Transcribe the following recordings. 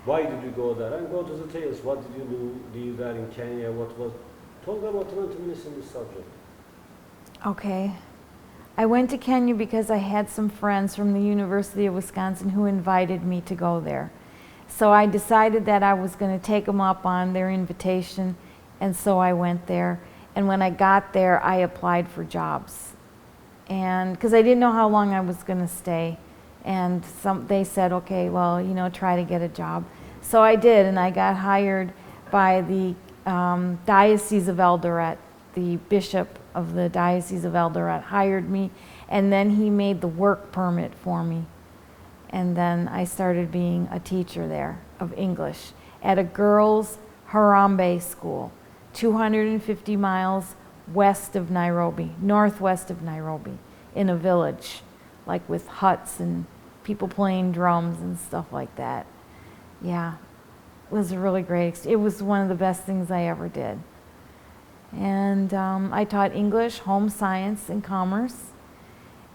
Why did you go there? And go to the details. What did you do there in Kenya? What was... Talk about 20 minutes in this subject. Okay. I went to Kenya because I had some friends from the University of Wisconsin who invited me to go there. So I decided that I was going to take them up on their invitation, and so I went there. And when I got there, I applied for jobs. And because I didn't know how long I was going to stay. And they said, okay, well, you know, try to get a job. So I did, and I got hired by the Diocese of Eldoret. The bishop of the Diocese of Eldoret hired me, and then he made the work permit for me. And then I started being a teacher there of English at a girls' Harambee school, 250 miles west of Nairobi, northwest of Nairobi, in a village, like with huts and people playing drums and stuff like that. Yeah, it was a really great, it was one of the best things I ever did. And I taught English, home science, and commerce.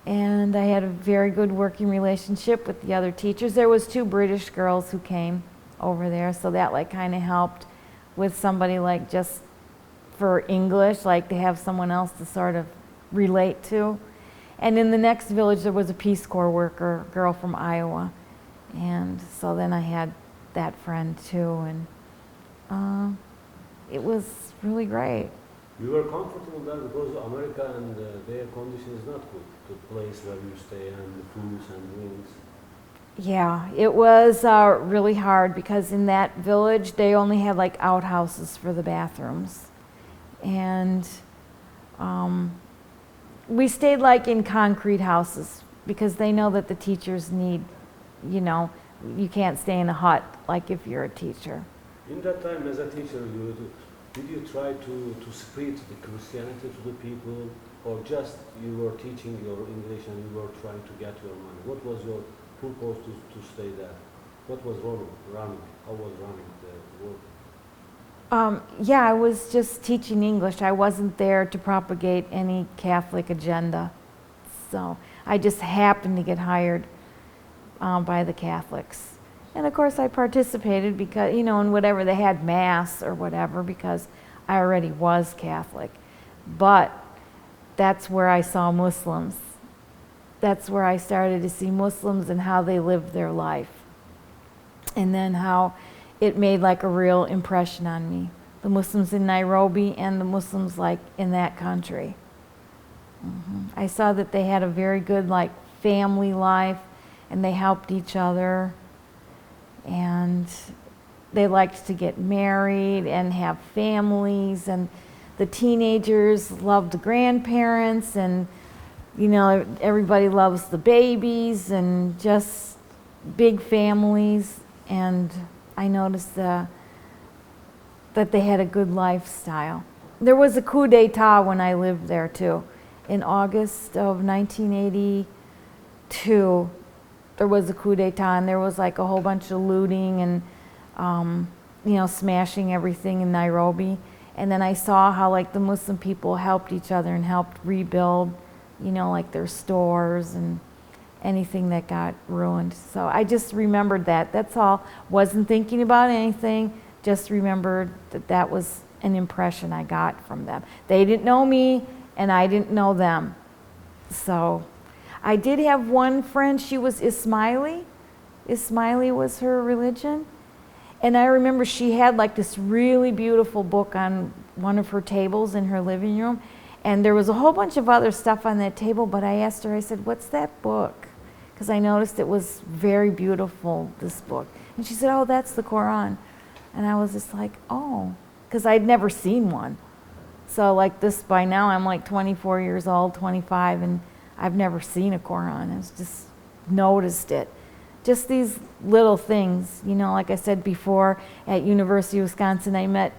And I had a very good working relationship with the other teachers. There was 2 British girls who came over there, so that like kind of helped with somebody like just for English, like to have someone else to sort of relate to. And in the next village there was a Peace Corps worker, girl from Iowa. And so then I had that friend too, and it was really great. You were comfortable there because America and their condition is not good, the place where you stay and the foods and drinks. Yeah, it was really hard because in that village they only had like outhouses for the bathrooms. And we stayed like in concrete houses because they know that the teachers need, you know, you can't stay in a hut like if you're a teacher. In that time as a teacher, did you try to spread the Christianity to the people, or just you were teaching your English and you were trying to get your money? What was your purpose to stay there? What was running? How was running the work? Yeah, I was just teaching English. I wasn't there to propagate any Catholic agenda. So I just happened to get hired by the Catholics. And of course I participated because, you know, in whatever they had, Mass or whatever, because I already was Catholic. But that's where I saw Muslims. That's where I started to see Muslims and how they lived their life. And then how it made like a real impression on me. The Muslims in Nairobi and the Muslims like in that country. I saw that they had a very good like family life, and they helped each other. And they liked to get married and have families, and the teenagers loved the grandparents, and you know, everybody loves the babies, and just big families. And I noticed that they had a good lifestyle. There was a coup d'etat when I lived there too. In August of 1982, there was a coup d'etat, and there was like a whole bunch of looting and you know, smashing everything in Nairobi. And then I saw how like the Muslim people helped each other and helped rebuild, you know, like their stores and anything that got ruined. So I just remembered that. That's all. Wasn't thinking about anything. Just remembered that that was an impression I got from them. They didn't know me, and I didn't know them. So I did have one friend, she was Ismaili. Ismaili was her religion. And I remember she had like this really beautiful book on one of her tables in her living room. And there was a whole bunch of other stuff on that table, but I asked her, I said, what's that book? Because I noticed it was very beautiful, this book. And she said, oh, that's the Qur'an. And I was just like, oh, because I'd never seen one. So like this, by now I'm like 24 years old, 25, and I've never seen a Qur'an. I just noticed it. Just these little things, you know, like I said before, at University of Wisconsin, I met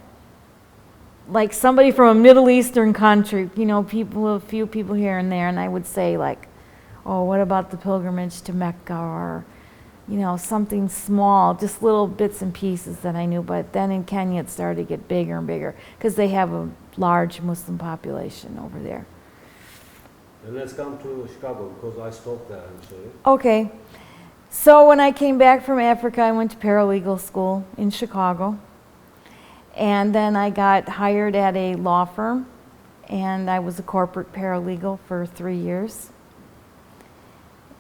like somebody from a Middle Eastern country, you know, a few people here and there, and I would say like, oh, what about the pilgrimage to Mecca, or, you know, something small, just little bits and pieces that I knew. But then in Kenya it started to get bigger and bigger because they have a large Muslim population over there. And let's come to Chicago, because I stopped there and so. Okay. So when I came back from Africa, I went to paralegal school in Chicago. And then I got hired at a law firm, and I was a corporate paralegal for 3 years.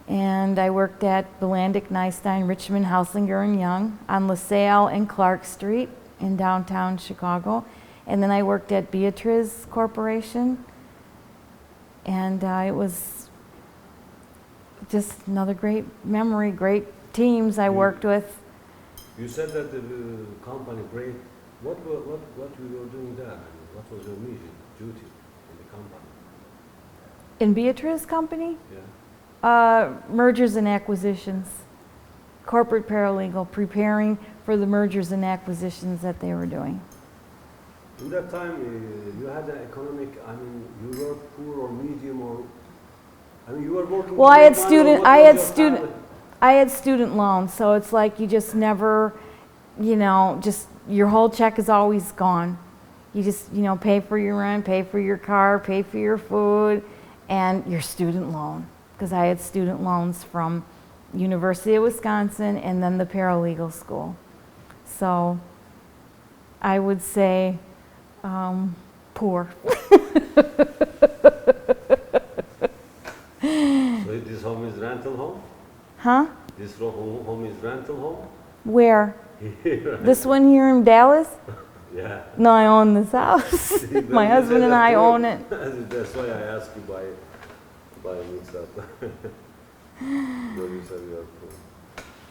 And I worked at Belandic, Nystein, Richmond, Hausinger & Young on LaSalle and Clark Street in downtown Chicago. And then I worked at Beatriz Corporation. And it was just another great memory, great teams I worked with. You said that the company, great. What you were doing there? What was your mission, duty in the company? In Beatriz company? Yeah. Mergers and acquisitions. Corporate paralegal, preparing for the mergers and acquisitions that they were doing. In that time, you had an economic, I mean, you were poor or medium or, I mean, you were working. Well, I had student loans, so it's like you just never, you know, just your whole check is always gone. You just, you know, pay for your rent, pay for your car, pay for your food, and your student loan. Because I had student loans from University of Wisconsin and then the paralegal school. So I would say poor. So this home is rental home? Huh? This home is rental home? Where? Here. This one here in Dallas? Yeah. No, I own this house. My husband and I own it. That's why I asked you by mix up. You said you are poor.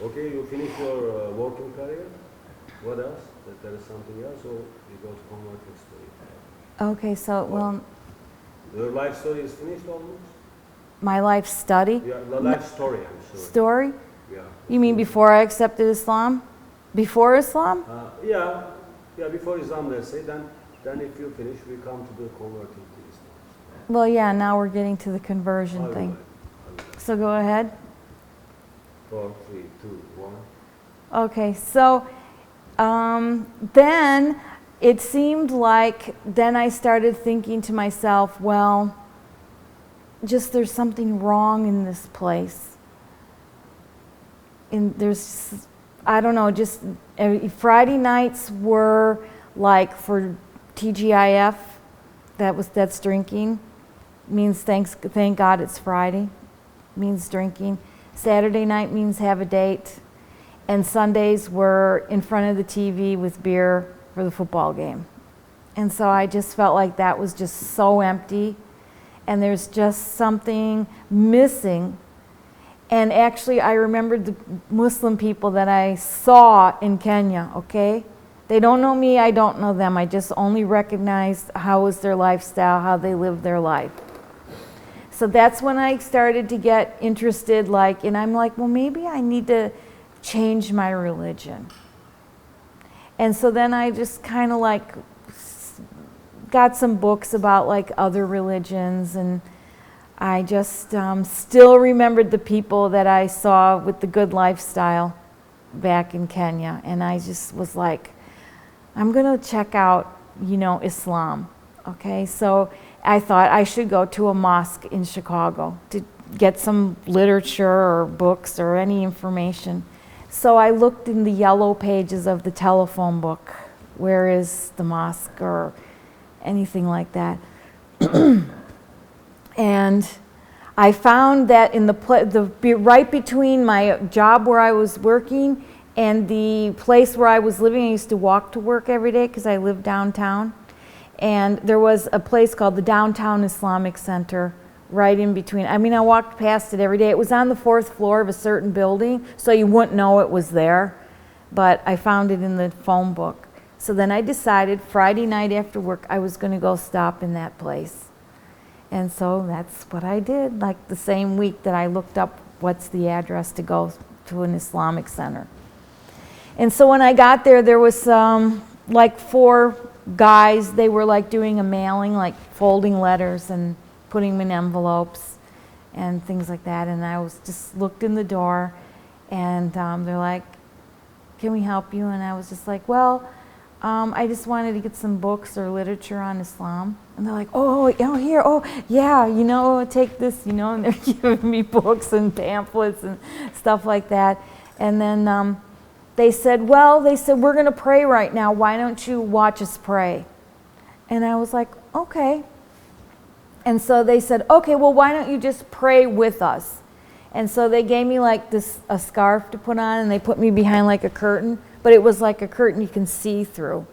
Okay, you finish your working career. What else? That there is something else, or you go to converting story? Okay, so, well, your life story is finished almost? my life study. Yeah, the life story, I'm sorry. Story? Yeah. You mean before I accepted Islam? Before Islam? Yeah, before Islam, let's say. Then if you finish, we come to the converting to Islam. Well, yeah, now we're getting to the conversion All thing. right. So go ahead. 4, 3, 2, 1. Okay, so then it seemed like then I started thinking to myself, well, just there's something wrong in this place. And there's, I don't know, just Friday nights were like for TGIF, that's drinking, means thank God it's Friday, means drinking. Saturday night means have a date, and Sundays were in front of the TV with beer for the football game. And so I just felt like that was just so empty, and there's just something missing. And actually, I remembered the Muslim people that I saw in Kenya, okay? They don't know me, I don't know them. I just only recognized how was their lifestyle, how they lived their life. So that's when I started to get interested, and I'm like, well, maybe I need to change my religion. And so then I just kind of got some books about other religions, and I just still remembered the people that I saw with the good lifestyle back in Kenya. And I just was like, I'm going to check out, Islam. Okay, so I thought I should go to a mosque in Chicago to get some literature or books or any information. So I looked in the yellow pages of the telephone book, where is the mosque or anything like that. And I found that in right between my job where I was working and the place where I was living, I used to walk to work every day because I lived downtown. And there was a place called the Downtown Islamic Center right in between. I mean, I walked past it every day. It was on the 4th floor of a certain building, so you wouldn't know it was there. But I found it in the phone book. So then I decided Friday night after work I was going to go stop in that place. And so that's what I did, the same week that I looked up what's the address to go to an Islamic center. And so when I got there, there was 4 guys. They were doing a mailing, folding letters and putting them in envelopes and things like that. And I was just looked in the door, and they're like, "Can we help you?" And I was just like, "Well, I just wanted to get some books or literature on Islam. And they're like, oh, here, oh, yeah, you know, take this, you know, and they're giving me books and pamphlets and stuff like that. And then they said, we're going to pray right now. Why don't you watch us pray? And I was like, okay. And so they said, okay, well, why don't you just pray with us? And so they gave me like a scarf to put on, and they put me behind like a curtain, but it was like a curtain you can see through.